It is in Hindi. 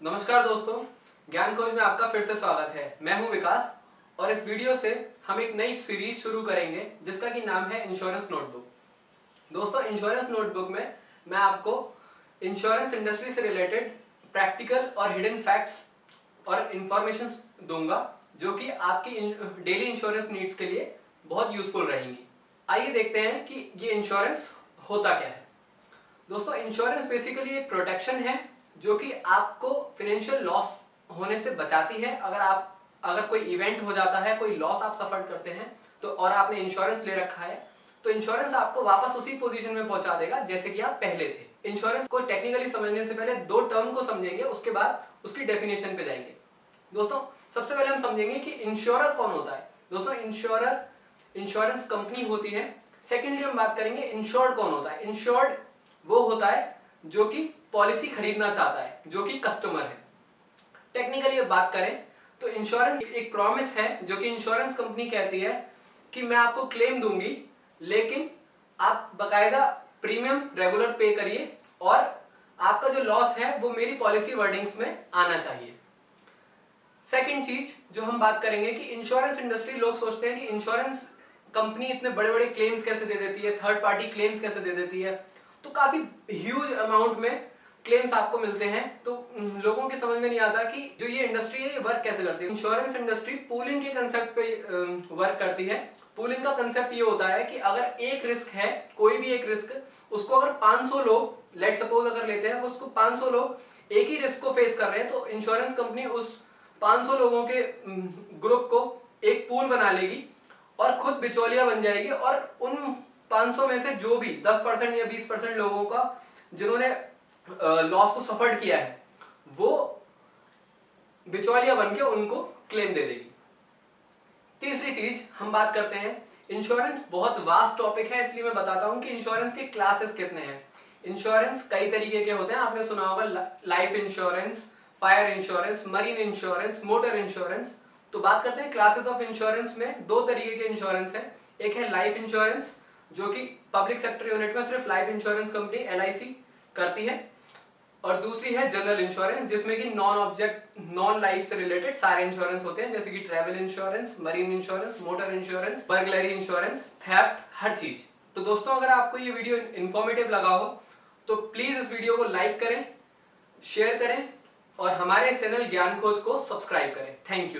नमस्कार दोस्तों, ज्ञान खोज में आपका फिर से स्वागत है। मैं हूं विकास और इस वीडियो से हम एक नई सीरीज शुरू करेंगे जिसका कि नाम है इंश्योरेंस नोटबुक। दोस्तों, इंश्योरेंस नोटबुक में मैं आपको इंश्योरेंस इंडस्ट्री से रिलेटेड प्रैक्टिकल और हिडन फैक्ट्स और इंफॉर्मेशन दूंगा जो कि आपकी डेली इंश्योरेंस नीड्स के लिए बहुत यूजफुल रहेंगी। आइए देखते हैं कि ये इंश्योरेंस होता क्या है। दोस्तों, इंश्योरेंस बेसिकली एक प्रोटेक्शन है जो कि आपको फाइनेंशियल लॉस होने से बचाती है। अगर कोई इवेंट हो जाता है, कोई लॉस आप सफर करते हैं तो और आपने इंश्योरेंस ले रखा है तो इंश्योरेंस आपको वापस उसी पोजीशन में पहुंचा देगा जैसे कि आप पहले थे। इंश्योरेंस को टेक्निकली समझने से पहले दो टर्म को समझेंगे, उसके बाद उसकी डेफिनेशन पे जाएंगे। दोस्तों, सबसे पहले हम समझेंगे कि इंश्योरर कौन होता है। दोस्तों, इंश्योरर इंश्योरेंस कंपनी होती है। सेकेंडली हम बात करेंगे इंश्योर्ड कौन होता है। इंश्योर्ड वो होता है जो कि पॉलिसी खरीदना चाहता है, जो कि कस्टमर है। टेक्निकली अब बात करें तो इंश्योरेंस एक प्रॉमिस है जो कि इंश्योरेंस कंपनी कहती है कि मैं आपको क्लेम दूंगी, लेकिन आप बकायदा प्रीमियम रेगुलर पे करिए और आपका जो लॉस है वो मेरी पॉलिसी वर्डिंग्स में आना चाहिए। सेकंड चीज जो हम बात करेंगे कि इंश्योरेंस इंडस्ट्री, लोग सोचते हैं कि इंश्योरेंस कंपनी इतने बड़े बड़े क्लेम्स कैसे दे देती है, थर्ड पार्टी क्लेम्स कैसे दे देती है, तो काफी ह्यूज अमाउंट में क्लेम्स आपको मिलते हैं। तो लोगों के समझ में नहीं आता कि जो ये इंडस्ट्री है ये वर्क कैसे करती है। इंश्योरेंस इंडस्ट्री पूलिंग के कंसेप्ट पे वर्क करती है। पूलिंग का कंसेप्ट ये होता है कि अगर एक रिस्क है, कोई भी एक रिस्क, उसको अगर 500 लोग लेट सपोज अगर लेते हैं, उसको 500 लोग एक ही रिस्क को फेस कर रहे हैं तो इंश्योरेंस कंपनी उस 500 लोगों के ग्रुप को एक पूल बना लेगी और खुद बिचौलिया बन जाएगी और उन 500 में से जो भी 10% या 20% लोगों का जिन्होंने लॉस को सफर किया है वो बिचौलिया बनके उनको क्लेम दे देगी। तीसरी चीज हम बात करते हैं, इंश्योरेंस बहुत वास्ट टॉपिक है, इसलिए मैं बताता हूं कि इंश्योरेंस के क्लासेस कितने हैं। इंश्योरेंस कई तरीके के होते हैं, आपने सुना होगा life insurance, fire insurance, marine insurance, motor insurance. तो बात करते हैं क्लासेस ऑफ इंश्योरेंस में। दो तरीके के इंश्योरेंस है। एक है लाइफ इंश्योरेंस जो कि पब्लिक सेक्टर यूनिट में सिर्फ लाइफ इंश्योरेंस कंपनी LIC करती है, और दूसरी है जनरल इंश्योरेंस जिसमें कि नॉन लाइफ से रिलेटेड सारे इंश्योरेंस होते हैं, जैसे कि travel insurance, marine insurance, motor insurance, burglary insurance, theft, हर चीज। तो दोस्तों, अगर आपको ये वीडियो इंफॉर्मेटिव लगा हो तो प्लीज इस वीडियो को लाइक करें, शेयर करें और हमारे चैनल ज्ञान खोज को सब्सक्राइब करें। Thank you.